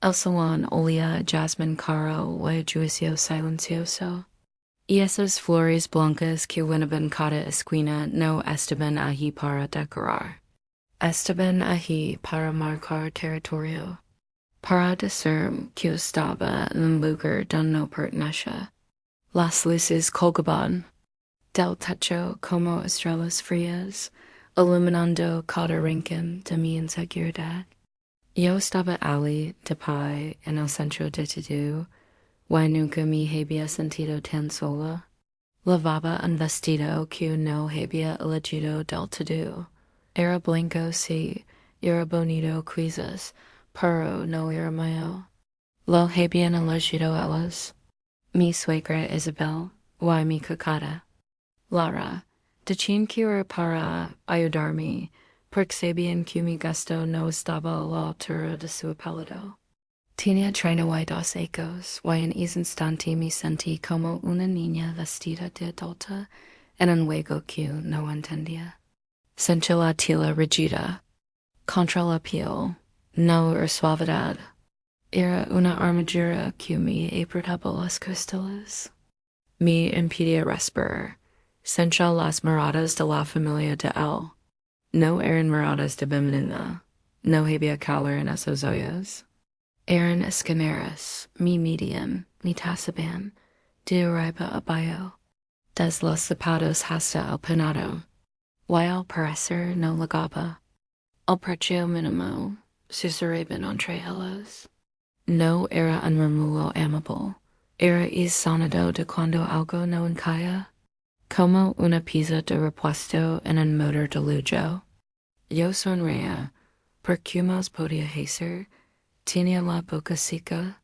El salón olía jasmine caro y juicio silencioso. Y esas flores blancas que venían cada esquina no estaban allí para decorar. Estaban allí para marcar territorio. Para decir que estaba en un lugar donde no pertenecía. Las luces colgaban del techo como estrellas frías, iluminando cada rincón de mi inseguridad. Yo estaba allí de pie en el centro de todo, y nunca me había sentido tan sola. Lavaba un vestido que no había elegido del todo. Era blanco sí, era bonito quizás, pero no era mío. Lo habían elegido ellas. Mi suegra Isabel, y mi cacata. Lara, de quien quiero para ayudarme, porque sabían que mi gasto no estaba a la altura de su apellido. Tenía 32 ecos, y en ese instante me sentí como una niña vestida de adulta en un juego que no entendía. Sentí la tela rígida, contra la piel, no era suavidad. Era una armadura que me apretaba las costillas. Me impedía respirar. Sentía las miradas de la familia de él. No eran miradas de bienvenida. No había calor en esos ojos. Eran escaneras, mi medium, mi tasaban, de arriba abajo, des los zapatos hasta el penado. Y al parecer no llegaba. El precio mínimo susurraban entre ellos. No era un murmullo amable. Era el sonido de cuando algo no encaja, como una pieza de repuesto en un motor de lujo. Yo sonreía, porque más podía hacer. Tenía la boca seca,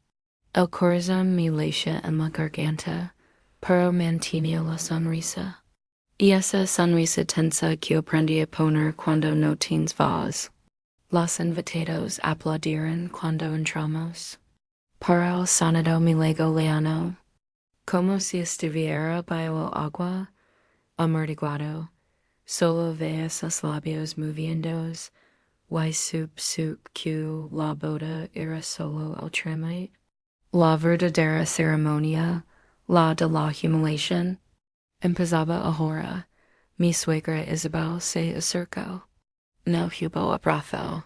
el corazón me latía en la garganta, pero mantenía la sonrisa. Y esa sonrisa tensa que aprendí a poner cuando no tienes voz. Los invitados aplaudieron cuando entramos. Para el sonido me lego leano, como si estuviera bajo agua, amortiguado. Solo veía sus labios moviéndose. Y sup que la boda era solo el trámite, la verdadera ceremonia, la de la humiliación. Empezaba ahora. Mi suegra Isabel se acercó. No hubo abrazo.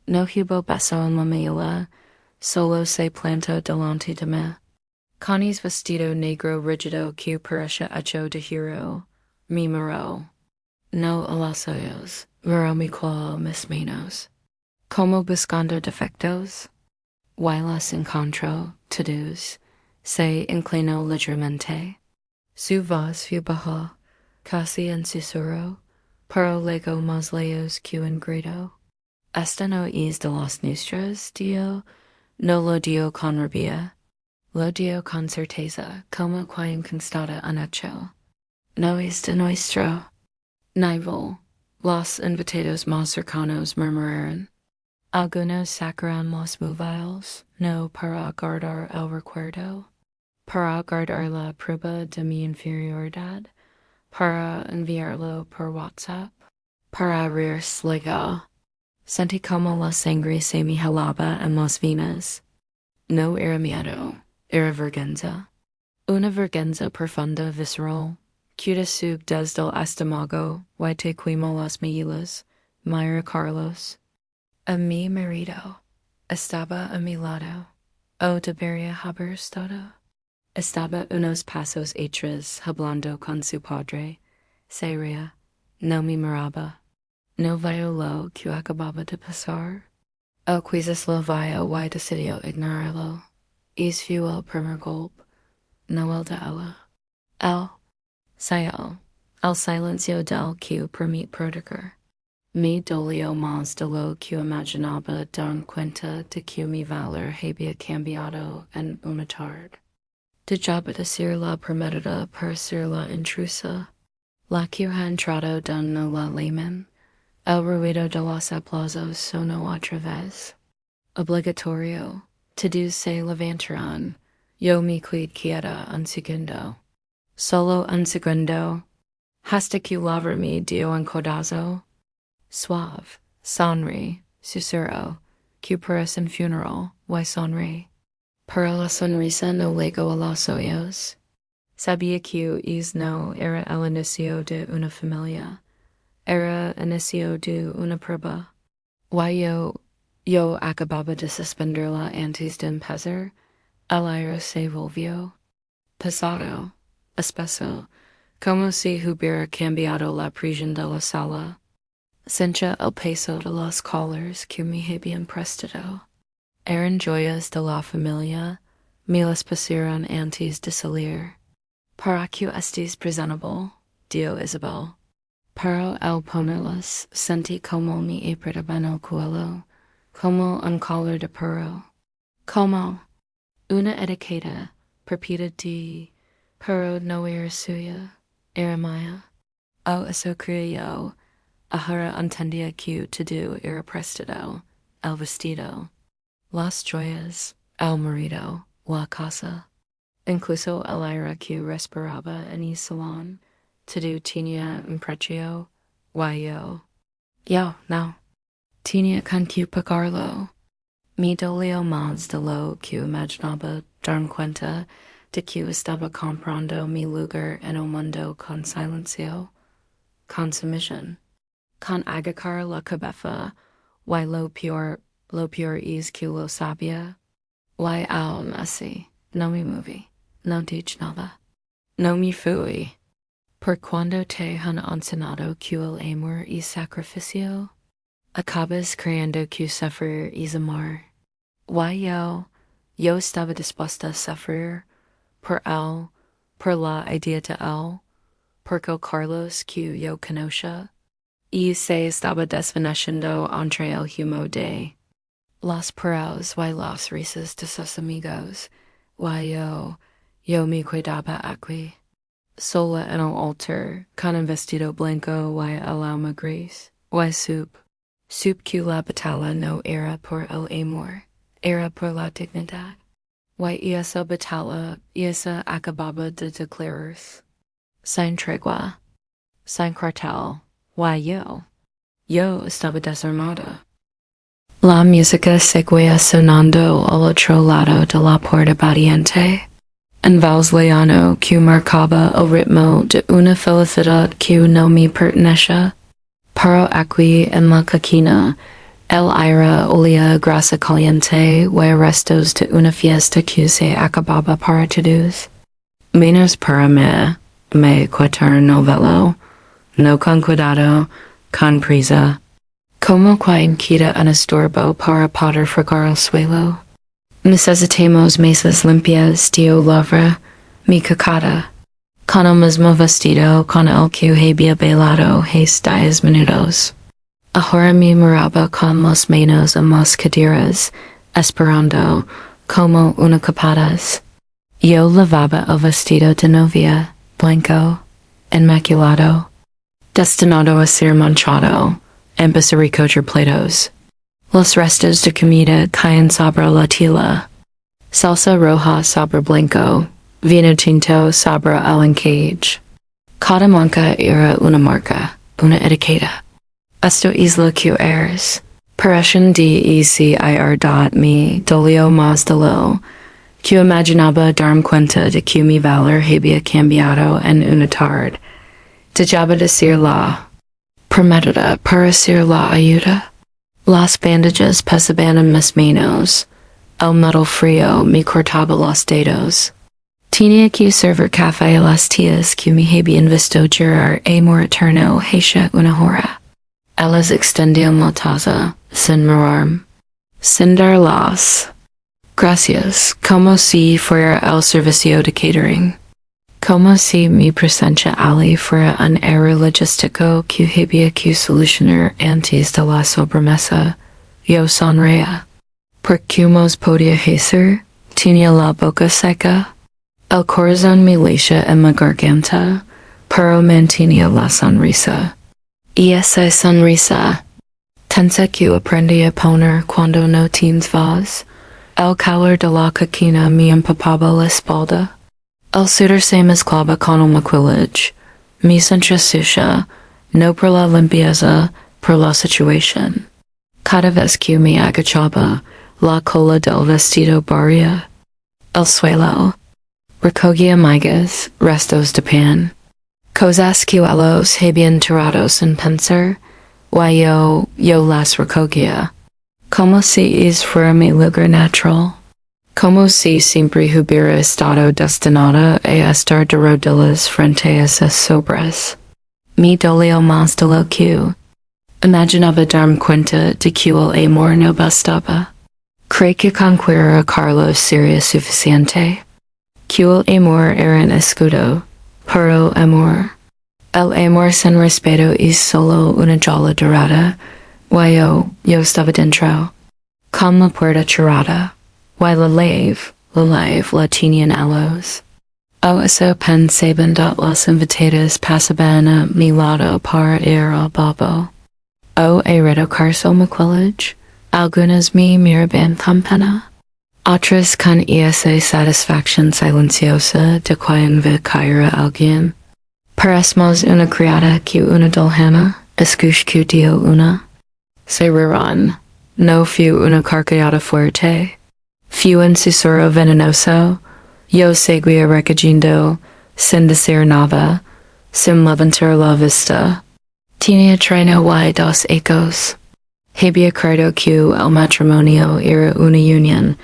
No hubo beso en la mejilla, solo se plantó delante de mí. Connie's vestido negro rígido que parecía hecho de hierro, me miró. No a los ojos, miró mi cuello mis manos. Como buscando defectos, y los encontró todos, se inclinó ligeramente. Su voz fue baja, casi en susurro, pero luego más lejos que un grito. Esta no es de las nuestras, dio, no lo dio con rabia, lo dio con certeza, como quien constata un hecho. No es de nuestro. Nivel, los invitados más cercanos murmuraron. Algunos sacaron los móviles, no para guardar el recuerdo, para guardar la prueba de mi inferioridad, para enviarlo por WhatsApp, para reírse luego. Sentí como la sangre se me helaba en las venas. No era miedo, era vergüenza. Una vergüenza profunda visceral, que te sube desde el estómago y te quema las mejillas, Myra Carlos. A mi marido estaba a mi lado, o debería haber estado. Estaba unos pasos atrás hablando con su padre. Se reía, no me miraba. No vio lo que acababa de pasar. El quizás lo vio y decidió ignorarlo. Es fue el primer golpe, no el de ella. El, sayó, el silencio del que permite proteger. Me dolió más de lo que imaginaba dar cuenta de que mi valor había cambiado en una tarde. Dejaba de ser la prometida para ser la intrusa, la que ha entrado donde la llaman. El ruido de los aplausos sonó otra vez. Obligatorio, todos se levantaron. Yo me quedé quieta un segundo. Solo un segundo. Hasta que Laura me dio un codazo. Suave, sonri, susurro. que para sin funeral, y sonre. Para la sonrisa no lego a los ojos. Sabía que is no era el inicio de una familia. Era inicio de una prueba. Yo acababa de suspenderla antes de empezar. El aire se volvió pesado, espeso, como si hubiera cambiado la prisión de la sala. Sentía el peso de los collars que me habían prestado. Eran joyas de la familia, me las pusieron antes de salir. Para que estés presentable, dio Isabel. Pero al ponerlas, sentí como me apretaban el cuello, como un collar de perro. Como una etiqueta, perpetua de, pero no era suya, era mía. Oh, eso creía yo. Ahora entendía que todo era prestado, el vestido, las joyas, el marido, la casa. Incluso el aire que respiraba en el salón, todo tenía un precio, yo no, tenía con que pagarlo. Me dolió más de lo que imaginaba darme cuenta de que estaba comprando mi lugar en el mundo con silencio, con sumisión, con agacar la cabeza, y lo peor es que lo sabía, y aún así, no me moví, no dije nada, no me fui. Por cuando te han enseñado que el amor es sacrificio, acabas creyendo que sufrir es amor. Yo estaba dispuesta a sufrir por él, por la idea de él, porque el Carlos que yo conocía, y se estaba desvaneciendo entre el humo de las perros y las risas de sus amigos, yo me cuidaba aquí, sola en el altar, con un vestido blanco y el alma gris, sup que la batalla no era por el amor, era por la dignidad. Y esa batalla, esa acababa de declararse. Sin tregua, sin cuartel, yo estaba desarmada. La música seguía sonando al otro lado de la puerta batiente, un vals lejano que marcaba el ritmo de una felicidad que no me pertenecía. Pero aquí en la esquina, el aire olía grasa caliente y restos de una fiesta que se acababa para todos. Menos para me cuatar no velo, no con cuidado, con prisa. Como quien quita un estorbo para poder fregar el suelo. Necesitamos mesas limpias, dio Lavra, mi cacata. Con el mismo vestido con el que había bailado hace 10 minutos. Ahora me miraba con las manos en las caderas, esperando, como una capataz. Yo lavaba el vestido de novia, blanco, inmaculado, destinado a ser manchado, empezar a recoger platos. Los restos de comida caen sobre la tela. Salsa roja sobre blanco, vino tinto sobre el encage. Cada marca era una marca, una etiqueta. Esto es lo que eres. Parecen me dolió más de lo que imaginaba darme cuenta de que mi valor había cambiado en una tarde. Dejaba de ser la prometida para ser la ayuda. Las bandages pesaban en mis manos. El metal frío me cortaba los dedos. Tenía que servir café a las tías que me habían visto jurar amor eterno hace una hora. Ellas extendían la taza, sin mirarme, sin dar las gracias, como si fuera el servicio de catering. Como si mi presencia allí fuera un error logístico que había que solucionar antes de la sobremesa. Yo sonreía. ¿Por qué más podía hacer? Tenía la boca seca. El corazón me latía en la garganta, pero mantenía la sonrisa. Y esa sonrisa, tensa que aprendí a poner cuando no tienes voz. El calor de la coquina me empapaba la espalda. El sudor se mezclaba con el maquillage. Me sentía sucia, no por la limpieza, por la situación. Cada vez que me agachaba, la cola del vestido barría el suelo. Recogía migas, restos de pan. Cosas que los habían tirados en pensar, yo las recogía. Como si fuera mi lugar natural. Como si siempre hubiera estado destinada a estar de rodillas frente a esas sobras. Me dolió más de lo que imaginaba darme cuenta de que el amor no bastaba. Creí que conquistar Carlos sería suficiente. Que el amor era un escudo, pero amor. El amor sin respeto es solo una jaula dorada. Yo estaba dentro. Con la puerta cerrada. La lave, la tenían alos. Eso pensaban las invitadas pasaban a mi lado para ir al babo. He reducarse al maquillage. Algunas me miraban con pena. Otras con esa satisfacción silenciosa de cuando caer alguien. Parecemos una criada que una dolhana, escuchó una. Se rieron. No fue una carcajada fuerte. Fue un susurro venenoso. Yo seguía recogiendo, sin decir nada, sin levantar la vista. Tenía trino y dos ecos. Había creído que el matrimonio era una unión,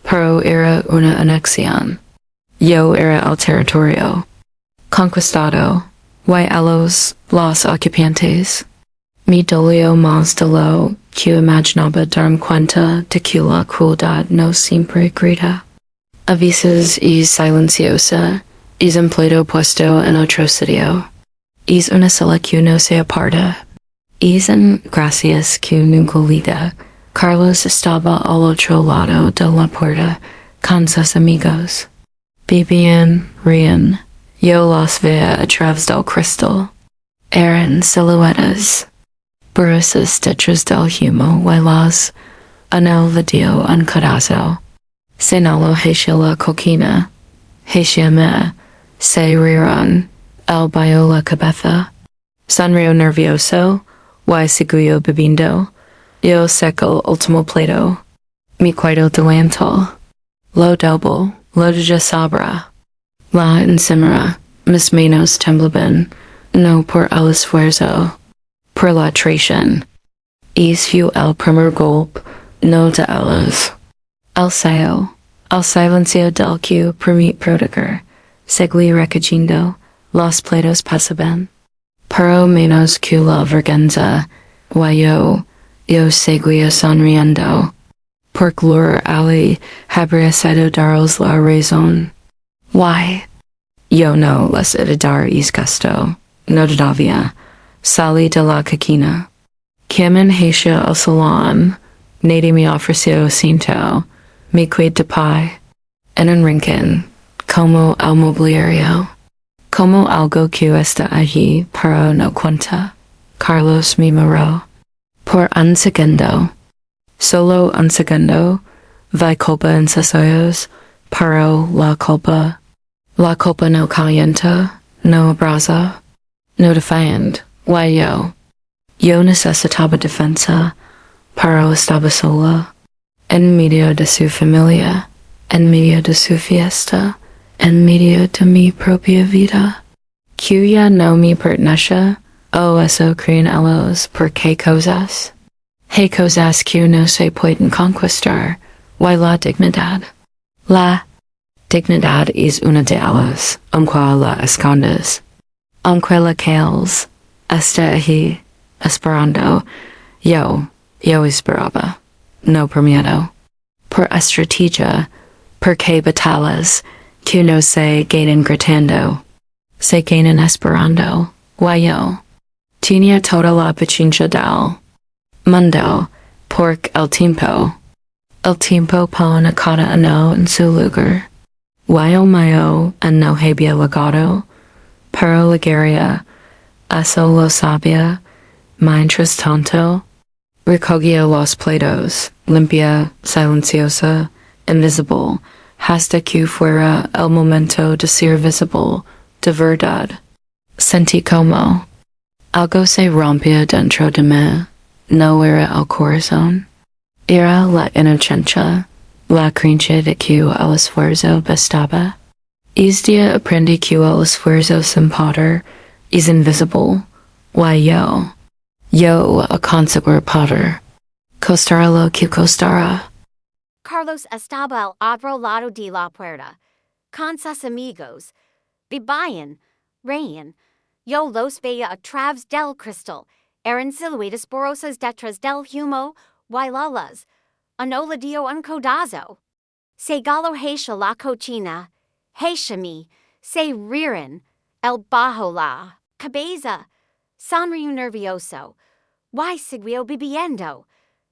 pero era una anexión. Yo era el territorio. Conquistado, y los ocupantes. Me dolió más de lo que imaginaba darme cuenta de que la crueldad no siempre grita. A veces es silenciosa, es empleado puesto en otro sitio. Es una sola que no se aparta. Es en gracias que nunca lida. Carlos estaba al otro lado de la puerta con sus amigos. Bebían, rían. Yo los veía a través del cristal. Eran siluetas. Borrosas detrás del humo y las en el video encodazo. Senalo hacia la coquina. Hacia me. Se rieron. El bailó la cabeza. Sonrió nervioso. Y siguió bebiendo. Yo seco el último plato. Mi cuarto delantal. Lo doble. Lo de sabra. La encimera. Mis manos temblaban. No por el esfuerzo. Por la traición. Es fue el primer golpe. No de ellos. El silencio del que permite prodigar. Seguí recogiendo. Los platos pasaban. Pero menos que la vergüenza. Y yo seguía sonriendo. Por gloria ali habría sido daros la razón. Yo no les he de dar es gusto. No todavía. Salí de la coquina. Camin hacia el salón. Nadie me ofreció cinto. Me quedé de pie. En un rincón. Como el mobiliario. Como algo que está allí, pero no cuenta. Carlos me miró. Por un segundo. Solo un segundo. Vi culpa en sus ojos. Pero la culpa no calienta, no abrasa, no defiende. Yo necesitaba defensa, pero estaba sola. En medio de su familia, en medio de su fiesta, en medio de mi propia vida. Que ya no me pertenece, eso creen ellos por qué cosas. Hay cosas que no se pueden conquistar, y la dignidad. La dignidad es una de ellas, aunque la escondes. Aunque la caels, está ahí, esperando. Yo esperaba. No por miedo. Por estrategia, porque batallas que no se ganan gritando. Se ganan esperando. Yo tenía toda la paciencia del mundo, por el tiempo. El tiempo pone cada uno en su lugar. Yo mío no había llegado, pero llegaría. Eso lo sabía. Mientras tanto, recogía los platos, limpia, silenciosa, invisible, hasta que fuera el momento de ser visible, de verdad. Sentí como algo se rompía dentro de mí. no era el corazón. Era la inocencia, la creencia de que el esfuerzo bastaba. Es día aprendí que el esfuerzo sin poder es invisible. Why yo a conseguir poder. Costará lo que costará. Carlos estaba al otro lado de la puerta, con sus amigos. Vivían, reían. Yo los veía a través del cristal. Eran siluetas borrosas detrás del humo, bailalas. Anoladio un codazo. Se galo hecha la cochina. Hecha mi. Se riran. El bajo la cabeza. Sonrío nervioso. Why siguió bebiendo?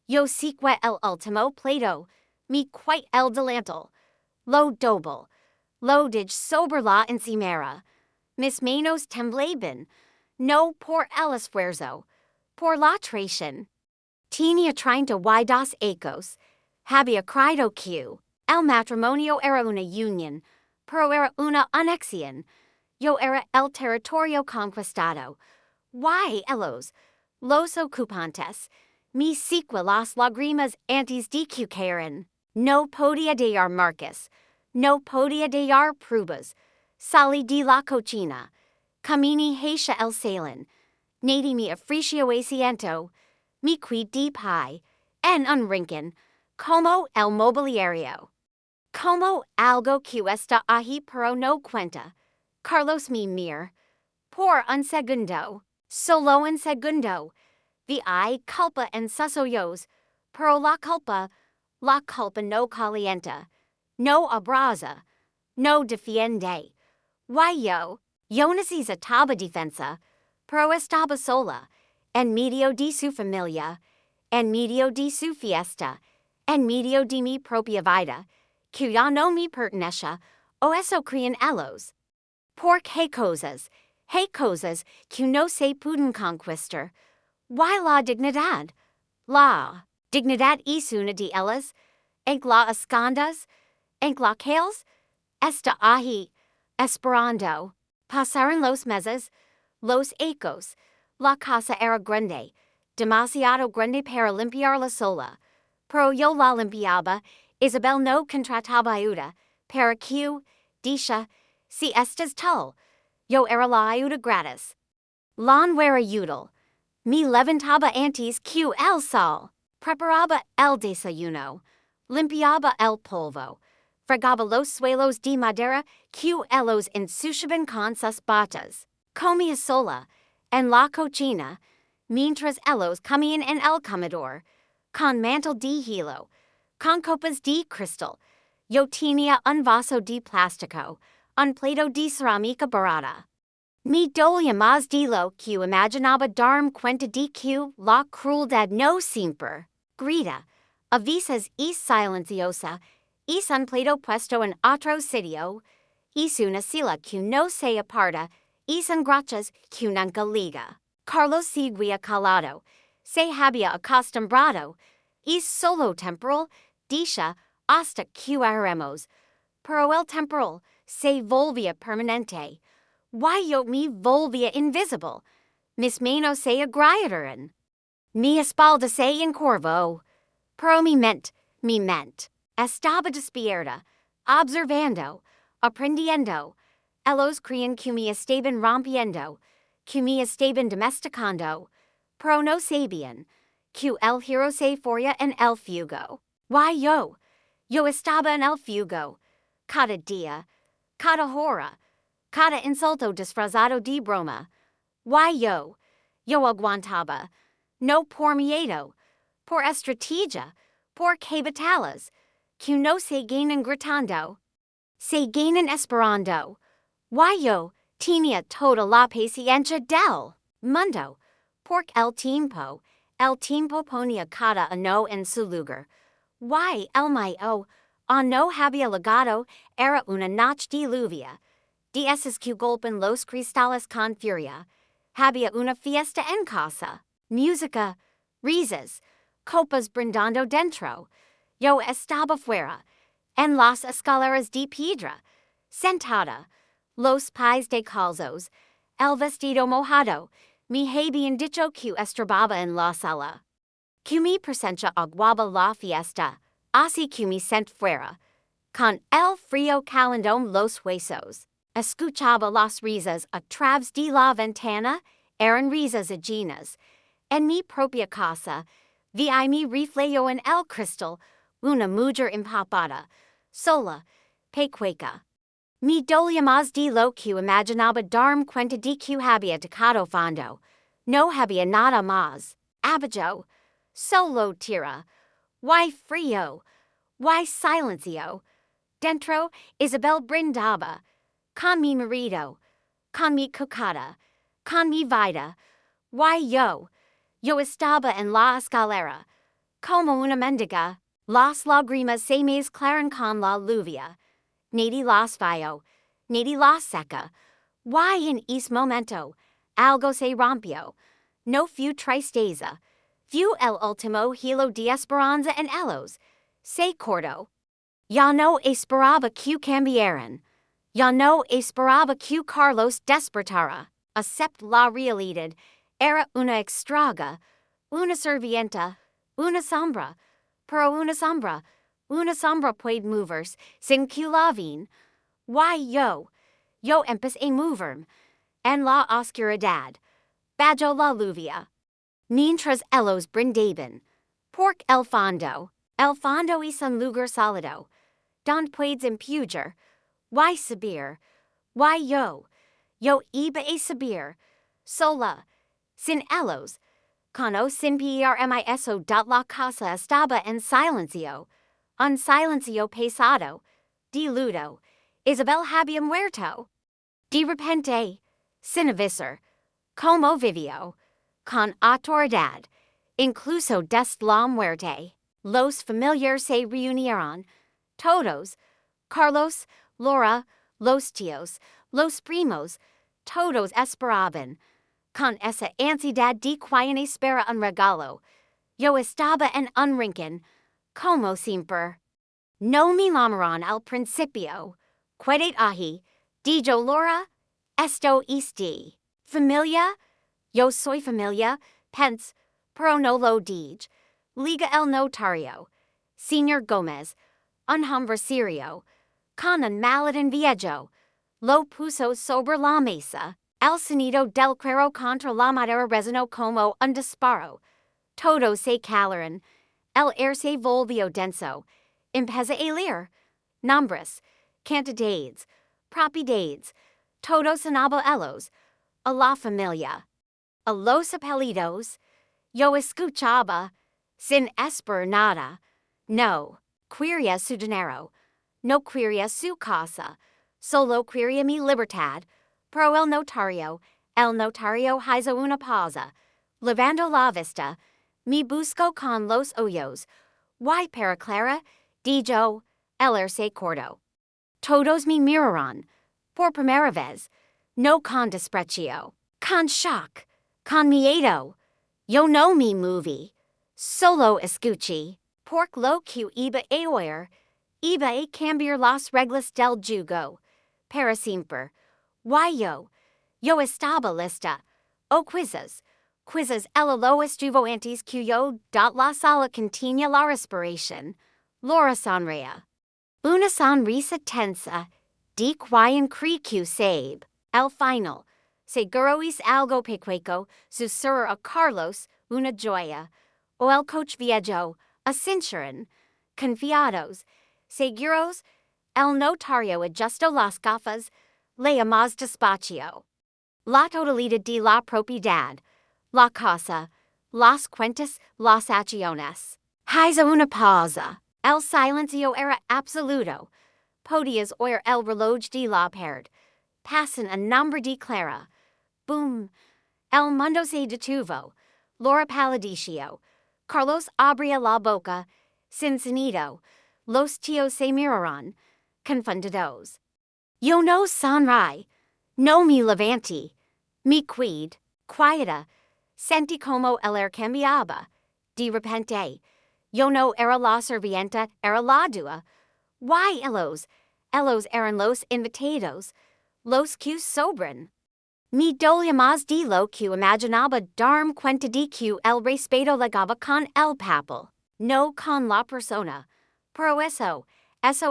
Yo seque el último plato. Mi quite el delantal. Lo doble. Lo dig sober la encimera. Mis manos temblaban. No por el esfuerzo. Por la traición. Tenía 32 ecos. Había creído que el matrimonio era una unión, pero era una anexión. Yo era el territorio conquistado. Why los ocupantes, mi seque las lágrimas antes de que cayeran. No podía dar marcas, no podía dar pruebas. Salí de la cocina. Camini hacia el salón. Nadie me ofreció asiento. Mi quid de pie. En un rincón. Como el mobiliario. Como algo que está ahí pero no cuenta. Carlos me mir. Por un segundo. Solo un segundo. Vi culpa en sus ojos. Pero la culpa no calienta. No abraza. No defiende. Why yo necesitaba defensa. Pero estaba sola. En medio de su familia. En medio de su fiesta. En medio de mi propia vida. Que ya no me pertenece. O eso creen ellos. Porque hay cosas que no se pueden conquistar. Why la dignidad? La dignidad es una de ellas. En la escondas. En la cales. Está ahí. Esperando. Pasaron los meses. Los ecos. La casa era grande. Demasiado grande para limpiarla sola. Pero yo la limpiaba. Isabel no contrataba ayuda. Para que, dicha, si estás tal. Yo era la ayuda gratis. La no era útil. Me levantaba antes que el sol. Preparaba el desayuno. Limpiaba el polvo. Fregaba los suelos de madera que ellos ensuciaban con sus botas. Comía sola. En la cocina. Mientras ellos comían en el comedor. Con mantel de hilo. Con copas de cristal. Yo tenía un vaso de plástico. Un plato de cerámica barata. Me dolía más de lo que imaginaba darme cuenta de que la crueldad no siempre grita. A veces es silenciosa. Es un plato puesto en otro sitio. Es una sila que no se aparta. Es un grachas que nunca liga. Carlos seguía calado. Se había acostumbrado. Es solo temporal. Dicha hasta que haremos. Pero el temporal se volvía permanente. Why yo me volvía invisible? Mis manos se agrietaron. Mi espalda se encorvó. Pero me ment. Estaba despierta, observando, aprendiendo. Ellos creían que me estaban rompiendo, que me estaban domesticando. Pero no sabían que el giro se fuera en el fuego. Why yo estaba en el fuego. Cada día, cada hora, cada insulto disfrazado de broma. Why yo aguantaba. No por miedo, por estrategia, por capitales, que no se ganan gritando, se ganan esperando. Why yo tenía toda la paciencia del mundo, porque el tiempo ponía cada uno en su lugar. Why el mío, no había legado, era una noche de lluvia. De esas que golpean los cristales con furia. Había una fiesta en casa. Música, risas, copas brindando dentro. Yo estaba fuera, en las escaleras de piedra, sentada, los pies descalzos, el vestido mojado, me habían dicho que estorbaba en la sala. que mi presencia aguaba la fiesta, así que me sent fuera. Con el frío calendón los huesos. Escuchaba las risas a través de la ventana, eran risas ajenas. En mi propia casa, vi mi reflejo en el cristal, una mujer empapada, sola, pecueca. Me dolía más de lo que imaginaba darme cuenta de que había tocado fondo. No había nada más. Abajo, solo tierra. Why frío? Why silencio? Dentro, Isabel brindaba. Con mi marido. Con mi cocada. Con mi vida. Why yo estaba en la escalera. Como una mendiga. Las lágrimas se mezclaron con la lluvia. Nadie las vio. Nadie las seca. Why en ese momento? Algo se rompió. No fue tristeza. Fue el último hilo de esperanza en ellos. Se cortó. Ya no esperaba que cambiaran. Ya no esperaba que Carlos despertara. Acept la realidad. Era una extraga. Una servienta. Una sombra. Pero una sombra. Una sombra puede moverse sin que la ven. Why yo empecé a moverme. En la oscuridad. Bajo la lluvia. Mientras ellos brindaban. Por el fondo es un lugar sólido. Donde puedes empujar. Why subir? Why yo iba a subir. Sola. Sin ellos. Cono sin permiso dot la casa estaba en silencio. Un silencio pesado. De luto. Isabel había muerto. De repente. Sin avisar. Como vivió. Con autoridad. Incluso des la muerte. Los familiares se reunieron. Todos. Carlos, Laura, los tíos, los primos. Todos esperaban. Con esa ansiedad de quien espera un regalo. Yo estaba en un rincón. Como siempre. No me llamaron al principio. Quedé ahí. Dijo Laura. Esto es de. Familia. Yo soy familia. Pence. Pero no lo dije. Liga el notario. Señor Gómez. Un hombre serio. Con un maladin viejo. Lo puso sobre la mesa. El sonido del cuero contra la madera resonó como un disparo. Todos se callaron. El aire se volvió denso. Empezó a leer. Nombres. Cantidades. Propiedades. Todos en abuelos. A la familia. A los apellidos. Yo escuchaba. Sin esperar nada. No. Quería su dinero. No quería su casa. Solo quería mi libertad. Pero el notario hizo una pausa. Levando la vista. Me buscó con los ojos. Why para Clara? Dijo. El se cortó. Todos me miraron. Por primera vez. No con desprecio. Con shock. Con miedo. Yo no me moví. Solo escuché. Por lo que iba a oír. Iba a cambiar las reglas del juego. Para siempre. Why yo estaba lista. O quizzes. Quizzes el lo estuvo antes que yo dot la sala continua la respiración. Laura sonreía. Una sonrisa tensa. De quien cree que sabe. El final. Seguro es algo pecueco. Susurra a Carlos. Una joya. O el coach viejo. A cinturon. Confiados. Seguros. El notario ajustó las gafas. Lea más despacio. La totalidad de la propiedad. La casa. Las cuentas. Las acciones. Hizo una pausa. El silencio era absoluto. Podías oír el reloj de la pared. Pasan a nombre de Clara. Boom. El mundo se detuvo. Laura palideció. Carlos abría la boca. Sin sonido. Los tíos se miraron. Confundidos. Yo no sonreí. No me levanté. Me quieta. Sentí como el aire cambiaba. De repente. Yo no era la servienta, era la dua. Why ellos eran los invitados. Los que sobran. Mi dolia más de lo que imaginaba darme cuenta de que el respeto legaba con el papel, no con la persona. Pero eso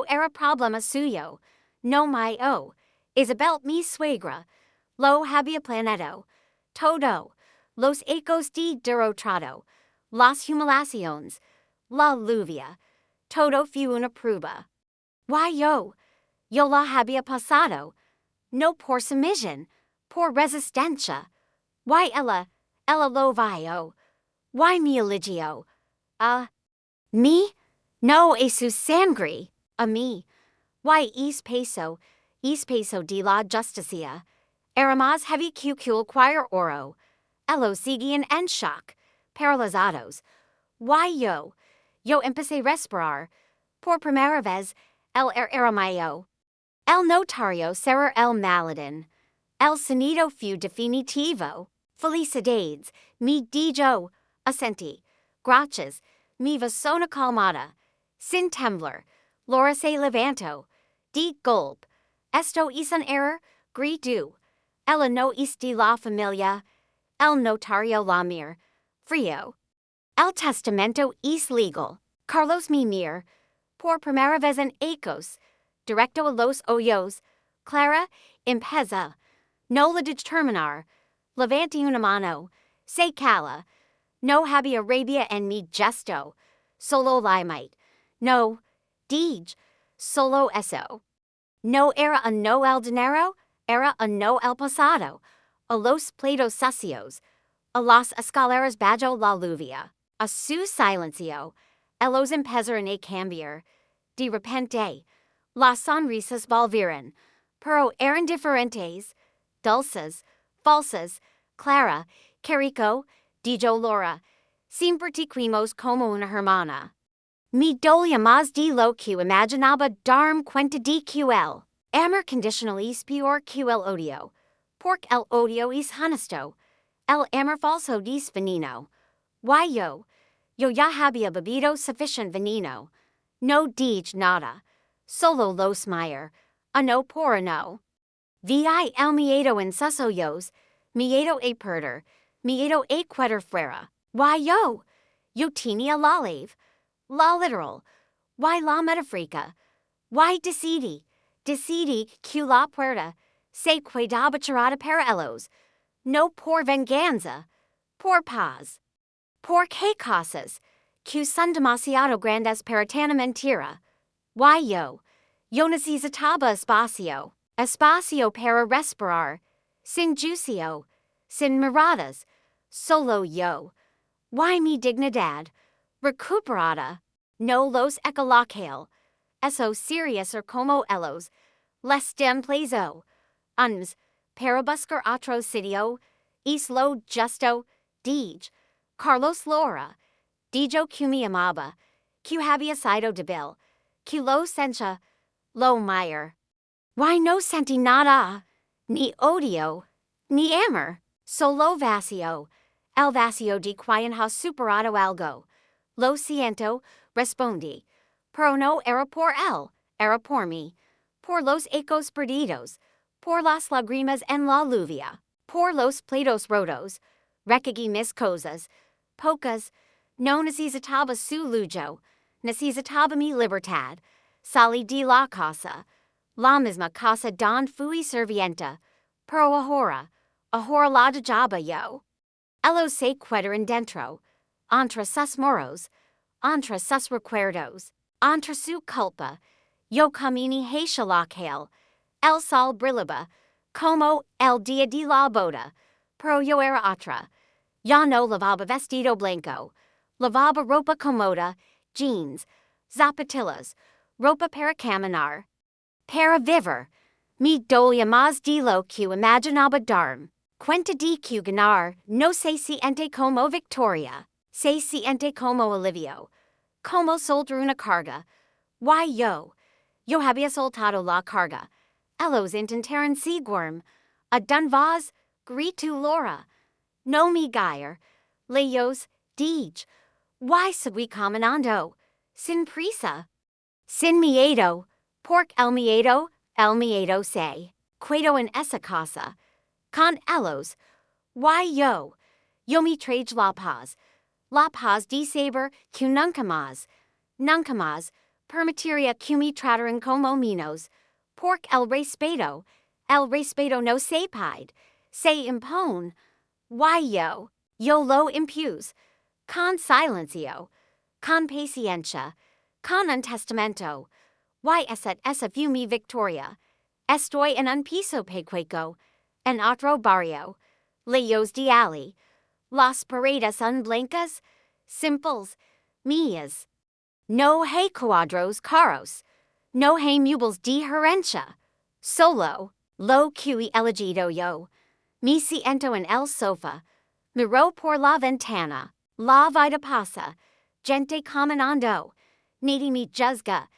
era problema suyo, no mío. Isabel mi suegra, lo había planeado. Todo, los ecos de derrotado, las humiliaciones, la lluvia, todo fue una prueba. Why yo la había pasado, no por sumisión, por resistencia. Why ella lo vio, why mi eligio, me? No es su sangre, a mí. Why es peso de la justicia. Era más heavy que cualquier oro. Ellos siguen en shock, paralizados. Why yo empecé a respirar. Por primera vez, era mío. El notario será el maladín. El sonido fue definitivo. Felicidades, mi dijo, asentí. Gracias, mi voz sona calmada. Sin temblar, Laura se levantó. De golpe. Esto es un error, gritó. Ella no es de la familia. El notario la mir. Frío. El testamento es legal. Carlos me mir. Por primera vez en ecos. Directo a los hoyos. Clara, empieza. No la determinar. Levante una mano. Se cala. No había rabia en mi gesto. Solo la might. No. Dij. Solo eso. No era a no el dinero, era a no el pasado. A los platos sucios. A las escaleras bajo la lluvia. A su silencio. Ellos empezaron a cambiar. De repente. Las sonrisas volvieron. Pero eran diferentes. Dulces. Falsas. Clara. Carico. Dijo Laura. Siempre te quimos como una hermana. Mi dolia más de lo que imaginaba darme cuenta de que el amor condicional es peor que el odio. Porque el odio es honesto. El amor falso es veneno. Why yo ya había bebido suficient veneno. No dije nada. Solo los mir. A no por a no. Vi el miedo en sus ojos. Miedo a perder. Miedo a quedar fuera. Why yo tenía la lave. La literal. Why la metafrica? Why decidí que la puerta se quedaba cerrada para ellos. No por venganza. Por paz. Por qué cosas que son demasiado grandes para tan mentira. Why yo necesitaba espacio. Espacio para respirar. Sin juicio. Sin miradas. Solo yo. Why mi dignidad. Recuperada. No los ecolocal. Eso serious como ellos. Les dem plazo. Para buscar otro sitio. Es lo justo. Dij. Carlos Laura. Dijo que me amaba. Que había sido débil. Que lo sentía. Lo mir. Why no sentí nada. Ni odio. Ni amor. Solo vacío. El vacío de quien ha superado algo. Lo siento, respondí. Pero no era por él, era por mí. Por los ecos perdidos. Por las lágrimas en la lluvia. Por los platos rotos. Recogí mis cosas. Pocas. No necesitaba su lujo. Necesitaba mi libertad. Salí de la casa. La misma casa don fui servienta. Pero ahora la dejaba yo. Ellos se quedaron dentro. Entre sus moros. Entre sus recuerdos. Entre su culpa. Yo caminé hacia la calle. El sol brillaba. Como el día de la boda. Pero yo era otra. Ya no lavaba vestido blanco. Lavaba ropa cómoda, jeans, zapatillas, ropa para caminar. Para vivir. Mi dolia más de lo que imaginaba darme. Cuenta de que ganar no se siente como victoria. Se siente como alivio. Como soltar una carga. Why yo había soltado la carga. Ellos intentaron seguirme. A Dunvaz, gritó Laura. No me gayer. Leos, dij. Why seguí caminando? Sin prisa. Sin miedo. Porque el miedo se. Quedo en esa casa. con elos, why yo mi trage la paz de saber que nunca más, permitiria que me trataran como minos, pork el respeto no se pide, se impone, why yo lo impuse, con silencio, con paciencia, con un testamento, why esa view mi victoria, estoy en un piso pequeño, en otro barrio, lejos de allí, las paredes son blancas, simples, mías. No hay cuadros caros, no hay muebles de herencia, solo, lo que elegido yo, me siento en el sofá, miro por la ventana, la vida pasa, gente caminando, nadie me juzga,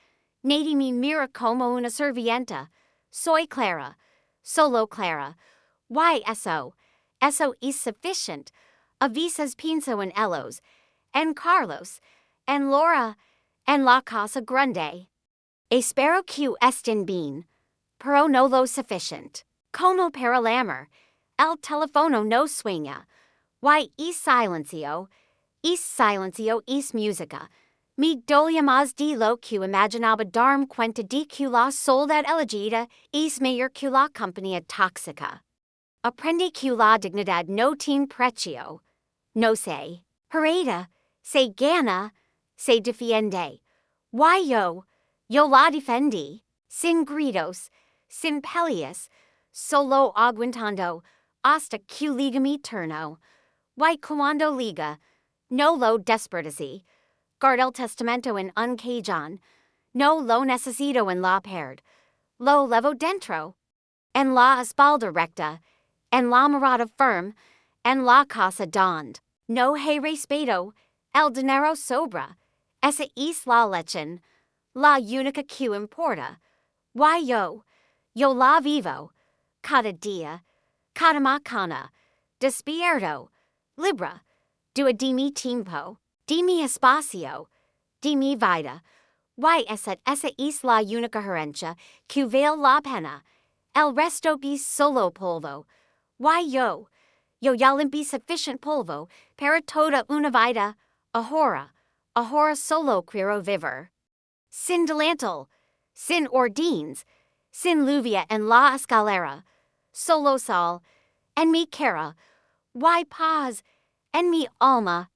nadie me mira como una sirvienta, soy Clara, solo Clara, why eso es sufficient, a veces pienso en Elos, en Carlos, en Laura, en la casa grande. Espero que estén bien, pero no lo sufficient, como para el amor, el teléfono no sueña, why es silencio es música, me dolia más de lo que imaginaba darme cuenta de que la soledad elegida es mayor que la compañía tóxica. Aprende que la dignidad no tiene precio, no se hereda, se gana, se defiende. Why yo la defendí, sin gritos, sin peleas, solo aguantando, hasta que liga mi turno. Why cuando liga, no lo desperdici, guarda el testamento en un cajón, no lo necesito en la pared, lo levo dentro, en la espalda recta, en la mirada firme, en la casa donde no hay respeto, el dinero sobra, esa es la lección, la única que importa. Why yo la vivo, cada día, cada mañana, despierto, libre, de mi tiempo, de mi espacio, de mi vida. Why esa es la única herencia que vale la pena, el resto es solo polvo. Why yo ya limpi sufficient polvo para toda una vida, ahora solo quiero vivir. Sin delantal, sin ordines, sin lluvia en la escalera, solo sol, en mi cara, why paz, en mi alma,